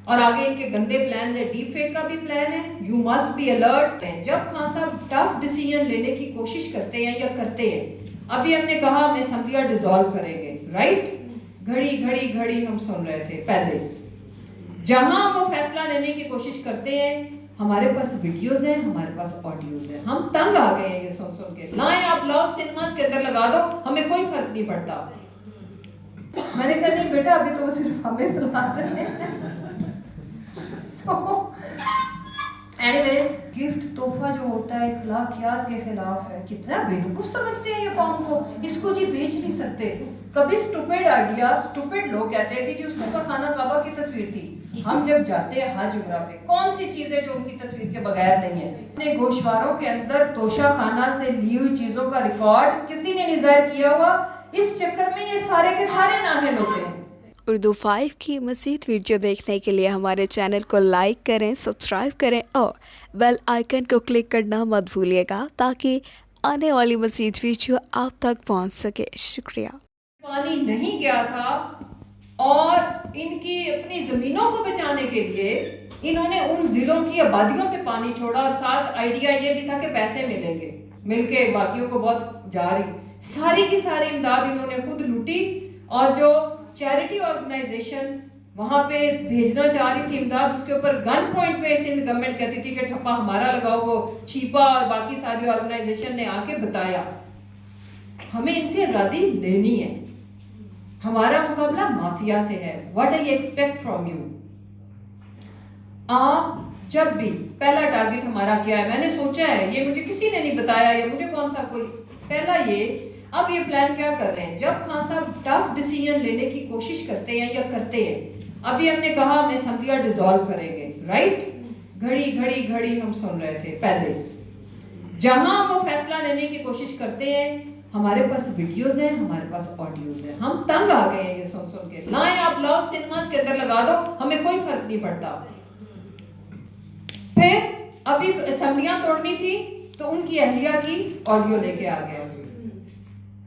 और आगे इनके गंदे प्लान है, डीप फेक का भी प्लान है, यू मस्ट बी अलर्ट। जब खान साहब टफ डिसीजन लेने की कोशिश करते हैं या करते हैं, अभी हमने कहा हम असेंबलियां डिसॉल्व करेंगे, राइट? घड़ी घड़ी घड़ी हम सुन रहे थे पहले, जहां वो फैसला लेने की कोशिश करते हैं हमारे पास वीडियोस हैं, हमारे पास ऑडियोज हैं, हम तंग आ गए हैं ये सुन सुन के। लाएं आप, लाओ सिनेमास के अंदर लगा दो, हमें कोई फर्क नहीं पड़ता। मैंने कहा नहीं बेटा, अभी तो वो सिर्फ हमें बुला रहे हैं। एनीवेज, गिफ्ट तोहफा जो होता है अखलाकियात के खिलाफ है। कितना बेवकूफ समझते हैं ये कौम को, इसको जी बेच नहीं सकते। कभी स्टूपिड आइडिया, स्टूपिड लोग कहते हैं कि जी उसके ऊपर खाना काबा की तस्वीर थी। हम जब जाते हैं हज उम्रा पे, कौन सी चीज है जो उनकी तस्वीर के बगैर नहीं है? अपने गोशवारों के अंदर तोशा खाना से ली हुई चीजों का रिकॉर्ड किसी ने नहीं जाहिर किया हुआ। इस चक्कर में ये सारे के सारे नाहिल होते हैं। उर्दू 5 की मज़ीद वीडियो देखने के लिए हमारे चैनल को लाइक करें, सब्सक्राइब करें और बेल आइकन को क्लिक करना मत भूलिएगा ताकि आने वाली मज़ीद वीडियो आप तक पहुंच सके। शुक्रिया। पानी नहीं गया था और इनकी अपनी ज़मीनों को बचाने के लिए इन्होंने उन ज़िलों की आबादियों पे पानी छोड़ा और साथ आइडिया ये भी था कि पैसे मिलेंगे, मिलके बाकियों को बहुत जा रही। सारी की सारी इमदाद इन्होंने खुद लूटी और जो चैरिटी ऑर्गेनाइजेशंस वहां पे भेजना चाह रही थी इमदाद, उसके ऊपर गन पॉइंट पे सिंध गवर्नमेंट कहती थी कि ठप्पा हमारा लगाओ। वो छीपा और बाकी सारी ऑर्गेनाइजेशन ने आके बताया हमें इनसे आज़ादी लेनी है, हमारा मुकाबला माफिया से है। What I expect from you. आप जब भी पहला टारगेट हमारा क्या है, मैंने सोचा है, ये मुझे किसी ने नहीं बताया, ये मुझे कौन सा कोई पहला ये। अब ये प्लान क्या कर रहे हैं, जब खान साहब टफ डिसीजन लेने की कोशिश करते हैं या करते हैं, अभी हमने कहा हम असेंबलियां डिसॉल्व करेंगे, राइट? घड़ी घड़ी घड़ी हम सुन रहे थे पहले, जहां वो फैसला लेने की कोशिश करते हैं हमारे पास वीडियोस हैं, हमारे पास ऑडियोज हैं, हम तंग आ गए हैं ये सुन सुन के। लाएं आप, लाओ सिनेमास के अंदर लगा दो, हमें कोई फर्क नहीं पड़ता। फिर अभी असेंबलियां तोड़नी थी तो उनकी अहलिया की ऑडियो लेके आ गए।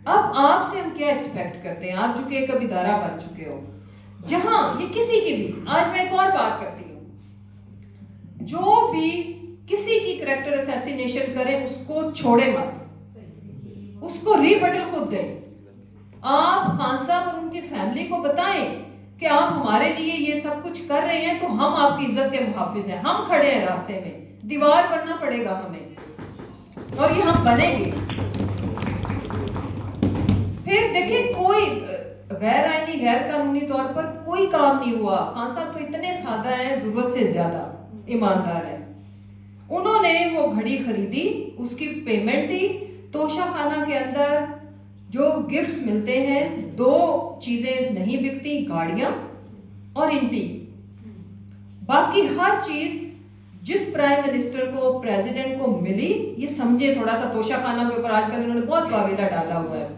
अब आपसे हम क्या एक्सपेक्ट करते हैं, आप चूंकि एक इदारा बन चुके हो जहां ये किसी की भी, आज मैं एक और बात करती हूं, जो भी किसी की कैरेक्टर असैसिनेशन करे उसको छोड़े मत, उसको रीबटल खुद दें। आप खान साहब और उनकी फैमिली को बताएं कि आप हमारे लिए ये सब कुछ कर रहे हैं तो हम आपकी इज्जत के मुहाफिज हैं, हम खड़े हैं रास्ते में, दीवार बनना पड़ेगा हमें और ये हम बनेंगे। फिर देखिए, कोई गैर आईनी गैर कानूनी तौर पर कोई काम नहीं हुआ। खान साहब तो इतने सादा हैं, जरूरत से ज्यादा ईमानदार है। उन्होंने वो घड़ी खरीदी, उसकी पेमेंट दी। तोशा खाना के अंदर जो गिफ्ट्स मिलते हैं, दो चीजें नहीं बिकती, गाड़ियां और इंटी। बाकी हर चीज जिस प्राइम मिनिस्टर को, प्रेसिडेंट को मिली, ये समझे थोड़ा सा तोशा खाना के ऊपर आजकल इन्होंने बहुत वावेला डाला हुआ है।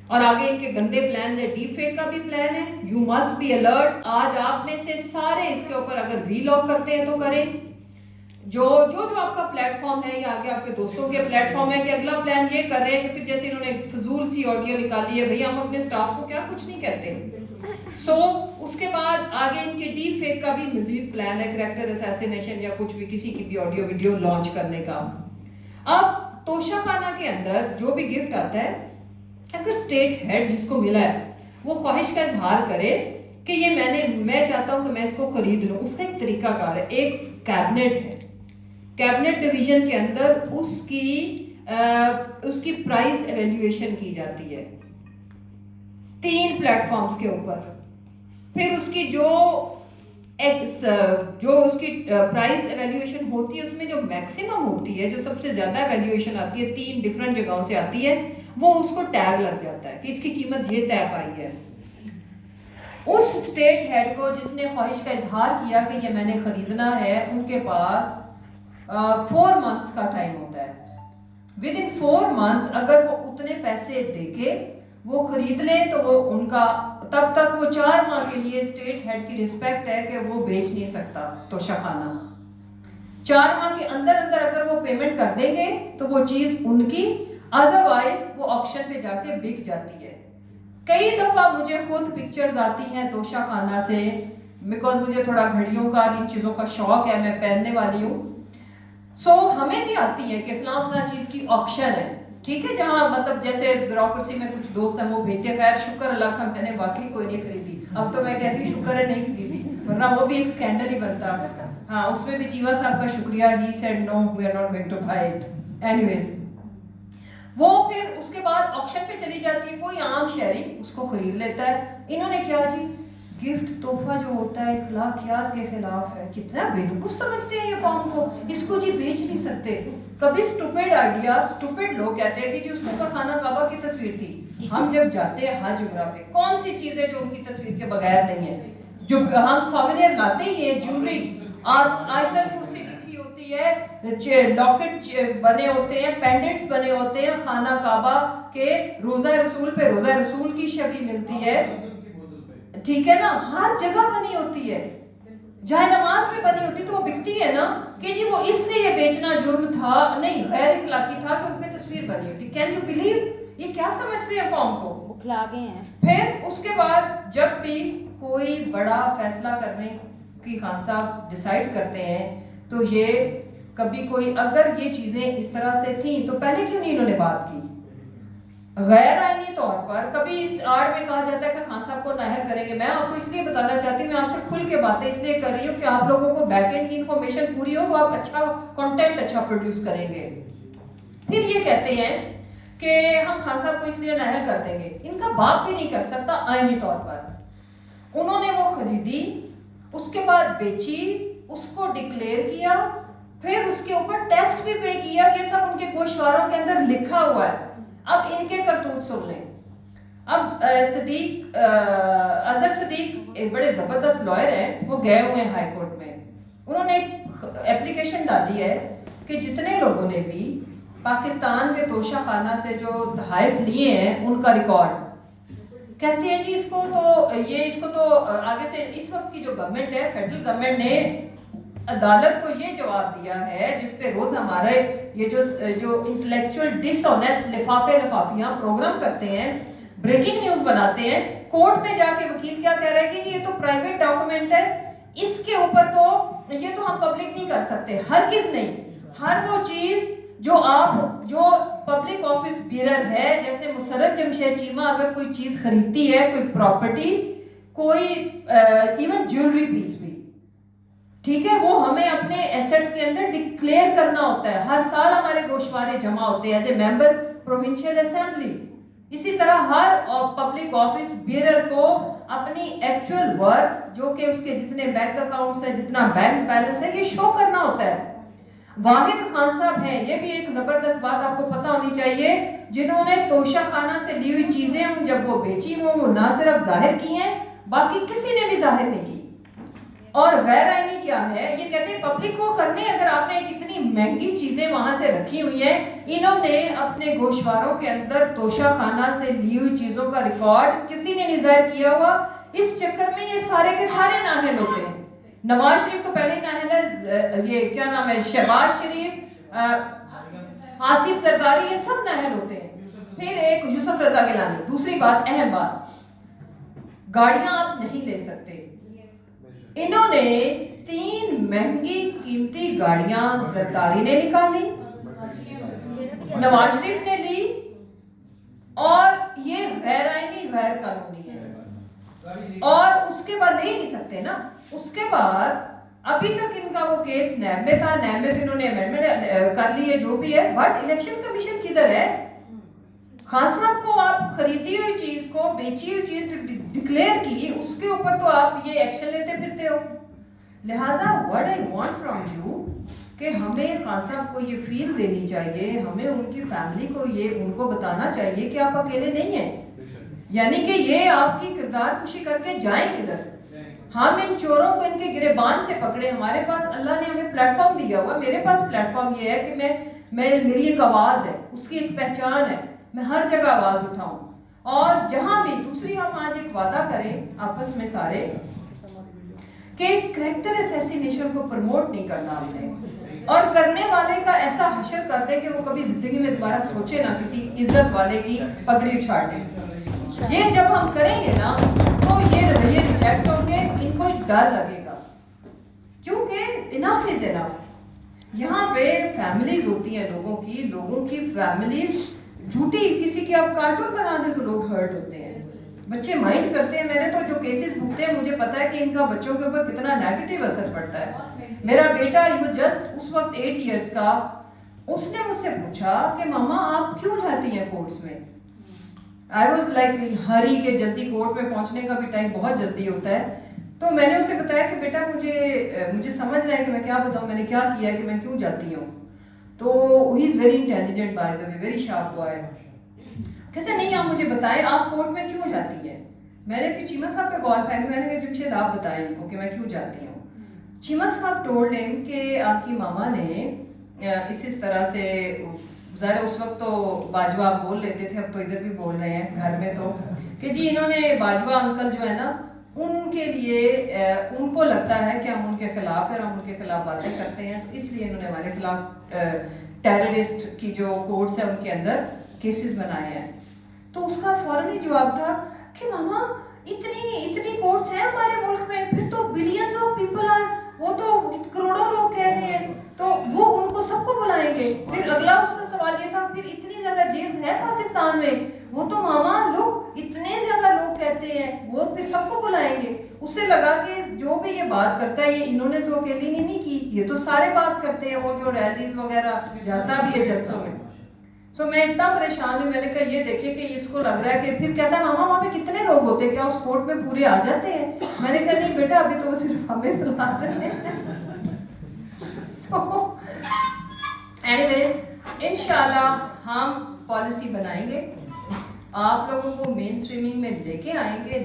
और आगे इनके गंदे प्लान है, डीप फेक का भी प्लान है, यू मस्ट बी अलर्ट। आज आप में से सारे इसके ऊपर अगर रीलॉक करते हैं तो करें। जो जो जो आपका प्लेटफॉर्म है या आगे आपके दोस्तों के प्लेटफॉर्म है कि अगला प्लान ये कर रहे हैं, क्योंकि जैसे इन्होंने फजूल सी ऑडियो निकाली है, भैया हम अपने स्टाफ को क्या कुछ नहीं कहते। उसके बाद आगे इनके डीप फेक का भी मजीद प्लान है, कैरेक्टर असैसिनेशन या कुछ भी, किसी की भी ऑडियो वीडियो लॉन्च करने का। अब तोशा खाना के अंदर जो भी गिफ्ट आता है, अगर स्टेट हेड जिसको मिला है वो ख्वाहिश का इजहार करे कि ये मैं चाहता हूं कि मैं इसको खरीद लूं, उसका एक तरीकाकार है। एक कैबिनेट है, कैबिनेट डिवीजन के अंदर उसकी प्राइस एवेल्युएशन की जाती है 3 प्लेटफॉर्म्स के ऊपर। फिर उसकी जो उसकी प्राइस एवेल्युएशन होती है, उसमें जो मैक्सिमम होती है, जो सबसे ज्यादा एवेल्युएशन आती है, 3 डिफरेंट जगहों से आती है, वो उसको टैग लग जाता है कि इसकी कीमत ये तय पाई है। उस स्टेट हेड को जिसने ख्वाहिश का इजहार किया कि ये मैंने खरीदना है, उनके पास 4 मंथ्स का टाइम होता है। विद इन 4 मंथ्स अगर वो उतने पैसे देके वो खरीद ले तो वो उनका, तब तक वो 4 माह के लिए स्टेट हेड की रिस्पेक्ट है कि वो बेच नहीं सकता तोशा खाना। 4 माह के अंदर अंदर अगर वो पेमेंट कर देंगे तो वो चीज उनकी, अदरवाइज वो ऑक्शन पे जाके बिक जाती है। कई दफा मुझे खुद पिक्चर्स आती हैं तोशा खाना से बिकॉज मुझे थोड़ा घड़ियों का इन चीज़ों का शौक है, मैं पहनने वाली हूँ। सो हमें भी आती है कि फलां चीज़ की ऑक्शन है, ठीक है, जहाँ मतलब जैसे ब्यूरोक्रेसी में कुछ दोस्त हैं वो भेजते, खैर शुक्र अल्लाह का मैंने वाकई कोई नहीं खरीदी। अब तो मैं कहती हूँ शुक्र है नहीं खरीदी, वरना वो भी एक स्कैंडल ही बनता। हाँ, उसमें भी जीवा साहब का शुक्रिया, he said no we are not going to buy it. Anyways, वो फिर उसके बाद ऑक्शन पे चली जाती है, कोई आम शहरी उसको खरीद लेता है। इन्होंने क्या जी, गिफ्ट तोहफा जो होता है अखलाकियात के खिलाफ है, कितना बेवकूफ समझते हैं ये कौम को, इसको जी बेच नहीं सकते। कभी स्टूपिड आइडिया, स्टूपिड लोग कहते हैं कि जी उसके ऊपर खाना काबा की तस्वीर थी। हम जब जाते हैं हज उम्रा पे, कौन सी चीजें जो उनकी तस्वीर के बगैर नहीं है, जो हम सॉवेनियर लाते ही है, ज्वेलरी, आयतल कुर्सी लिखी होती है, लॉकेट बने होते हैं, पेंडेंट्स बने होते हैं, खाना काबा के रोजा रसूल पे रोजा रसूल की छवि मिलती है, ठीक है ना, हर जगह बनी होती है, जहाँ नमाज में बनी होती तो वो बिकती है ना, कि जी वो इसलिए ये बेचना जुर्म था, नहीं गैर इखलाकी था कि उसमें तस्वीर बनी होती। कैन यू बिलीव, ये क्या समझते हैं कौम को, उखला गए हैं। फिर उसके बाद जब भी कोई बड़ा फैसला करने की खान साहब डिसाइड करते हैं, तो ये कभी कोई अगर ये चीजें इस तरह से थी तो पहले क्यों नहीं इन्होंने बात की। गैर आईनी तौर पर कभी इस आड़ में कहा जाता है कि खान साहब को नाहल करेंगे। मैं आपको इसलिए बताना चाहती हूँ, मैं आपसे खुल के बातें इसलिए कर रही हूँ कि आप लोगों को बैकएंड की इंफॉर्मेशन पूरी हो, तो आप अच्छा कंटेंट अच्छा प्रोड्यूस करेंगे। फिर ये कहते हैं कि हम खान साहब को इसलिए नाहल कर देंगे, इनका बाप भी नहीं कर सकता आईनी तौर पर। उन्होंने वो खरीदी, उसके बाद बेची, उसको डिक्लेयर किया, फिर उसके ऊपर टैक्स भी पे किया, ये सब उनके गोशवारों के अंदर लिखा हुआ है। अब इनके करतूत सुन लें। अब सदीक अजहर सदीक एक बड़े जबरदस्त लॉयर हैं, वो गए हुए हैं हाई कोर्ट में। उन्होंने एक एप्लीकेशन डाली है कि जितने लोगों ने भी पाकिस्तान के तोशा खाना से जो तहाइफ लिए हैं उनका रिकॉर्ड, कहते हैं जी इसको तो आगे से इस वक्त की जो गवर्नमेंट है, फेडरल गवर्नमेंट ने अदालत को ये जवाब दिया है, जिसपे रोज हमारे ये जो इंटेलेक्चुअल डिसऑनेस्ट लिफाफियां प्रोग्राम करते हैं, ब्रेकिंग न्यूज बनाते हैं, कोर्ट में जाके वकील क्या कह रहे हैं कि ये तो प्राइवेट डॉक्यूमेंट है, इसके ऊपर तो ये तो हम पब्लिक नहीं कर सकते। हर किस नहीं, हर वो चीज जो पब्लिक ऑफिस बियर है, जैसे मुसर्रत जमशेद चीमा अगर कोई चीज खरीदती है, कोई प्रॉपर्टी, कोई इवन ज्वेलरी पीस भी, ठीक है, वो हमें अपने एसेट्स के अंदर डिक्लेयर करना होता है। हर साल हमारे गोशवारे जमा होते हैं as a member provincial assembly. इसी तरह हर पब्लिक ऑफिस बियर को अपनी एक्चुअल वर्थ, जो कि उसके जितने बैंक अकाउंट्स है, जितना बैंक बैलेंस है, ये शो करना होता है। वाहिद खान साहब हैं, ये भी एक जबरदस्त बात आपको पता होनी चाहिए, जिन्होंने तोशा खाना से ली हुई चीजें जब वो बेची, वो ना सिर्फ जाहिर की हैं, बाकी किसी ने भी जाहिर नहीं की। और गैर आईनी क्या है, ये कहते हैं पब्लिक को करने, अगर आपने एक इतनी महंगी चीजें वहां से रखी हुई हैं, इन्होंने अपने गोशवारों के अंदर तोशा खाना से ली हुई चीजों का रिकॉर्ड किसी ने नहीं जाहिर किया हुआ। इस चक्कर में ये सारे के सारे नाहल होते हैं। नवाज शरीफ तो पहले ही नाहल है, ये क्या नाम है, शहबाज शरीफ, आसिफ जरदारी, ये सब नाहल होते हैं। फिर एक यूसुफ रजा गिलानी। दूसरी बात, अहम बात, गाड़ियां आप नहीं ले सकते। इन्होंने 3 महंगी कीमती गाड़ियां जरदारी ने निकाली, नवाज शरीफ ने ली, और ये गैर आईनी गैर कानूनी है, और उसके बाद ले ही नहीं सकते ना। उसके बाद अभी तक इनका वो केस नैब में था, नैब में तो इन्होंने अमेंडमेंट कर ली है, जो भी है, बट इलेक्शन कमीशन किधर है। खान साहब को आप खरीदी हुई चीज को, बेची हुई चीज डिक्लेयर की, उसके ऊपर तो आप ये एक्शन लेते फिरते हो। लिहाजा what I want from you कि हमें खान साहब को ये फील देनी चाहिए, हमें उनकी फैमिली को ये उनको बताना चाहिए कि आप अकेले नहीं हैं, यानी कि ये आपकी किरदार खुशी करके जाएं किधर। हम इन चोरों को इनके गिरेबान से पकड़े। हमारे पास अल्लाह ने हमें प्लेटफॉर्म दिया हुआ, मेरे पास प्लेटफॉर्म ये है कि मेरी एक आवाज़ है, उसकी एक पहचान है, मैं हर जगह आवाज़ उठाऊं, और जहां भी। दूसरी, हम आज एक वादा करें आपस में सारे कि कैरेक्टर असैसिनेशन को प्रमोट नहीं करना हमने, और करने वाले का ऐसा हशर कर दे कि वो कभी जिंदगी में दोबारा सोचे ना किसी इज्जत वाले की पगड़ी उछाड़ने। ये जब हम करेंगे ना, तो ये रवैये रिजेक्ट होंगे, इनको डर लगेगा, क्योंकि इनफ इज इनफ। यहाँ पे फैमिलीज होती हैं लोगों की फैमिलीज झूठी, किसी के आप कार्टून बना दे तो लोग हर्ट होते हैं, बच्चे माइंड करते हैं। मैंने तो जो केसेस भुगते हैं मुझे पता है कि इनका बच्चों के ऊपर कितना नेगेटिव असर पड़ता है। मेरा बेटा ये जस्ट उस वक्त 8 इयर्स का, उसने मुझसे पूछा कि मामा आप क्यों जाती हैं कोर्ट्स में। आई वॉज लाइक हरी के जल्दी कोर्ट में पहुंचने का भी टाइम बहुत जल्दी होता है। तो मैंने उसे बताया कि बेटा मुझे समझ रहा है कि मैं क्या बताऊं, मैंने क्या किया कि मैं क्यों जाती हूँ। तो he is very intelligent by the way, very sharp boy. कहते नहीं आप मुझे बताएं आप कोर्ट में क्यों जाती हैं। मैंने फिर चीमा साहब पे बॉल फेंक, मैंने कहा जमशेद आप बताएं इनको कि मैं क्यों जाती हूँ। चीमा साहब टोल्ड हिम कि आपकी मामा ने इस तरह से, ज़रा उस वक्त तो बाजवा आप बोल लेते थे, अब तो इधर भी बोल रहे हैं घर में, तो कि जी इन्होंने बाजवा अंकल जो है ना उनके लिए उनको लगता है कि हम उनके खिलाफ है, हम उनके खिलाफ बातें करते हैं, तो इसलिए इन्होंने हमारे खिलाफ टेररिस्ट की जो कोर्ट्स है उनके अंदर केसेस बनाए हैं। तो उसका फौरन ही जवाब था कि मामा इतनी कोर्ट्स हैं हमारे मुल्क में, फिर तो बिलियंस ऑफ पीपल आर, वो तो करोड़ों लोग कह रहे हैं, तो वो उनको सबको बुलाएंगे। फिर अगला उसका सवाल ये था फिर इतनी ज्यादा जेल्स है पाकिस्तान में, वो तो मामा लोग इतने ज्यादा लोग कहते हैं, वो फिर सबको बुलाएंगे। उसे लगा कि जो भी ये बात करता है ये इन्होंने तो अकेली नहीं की, ये तो सारे बात करते हैं, वो जो रैलीज वगैरह जाता भी है जलसों में। तो मैं इतना परेशान हूँ, मैंने कहा ये देखिए कि इसको लग रहा है कि फिर कहता है मामा वहाँ पे कितने लोग होते हैं, क्या उस कोर्ट में पूरे आ जाते हैं। मैंने कहा नहीं बेटा अभी तो वो सिर्फ हमें बुलाते हैं। सो एनीवेज इंशाल्लाह हम पॉलिसी बनाएंगे, आप लोगों को मेन स्ट्रीमिंग में लेके आएंगे।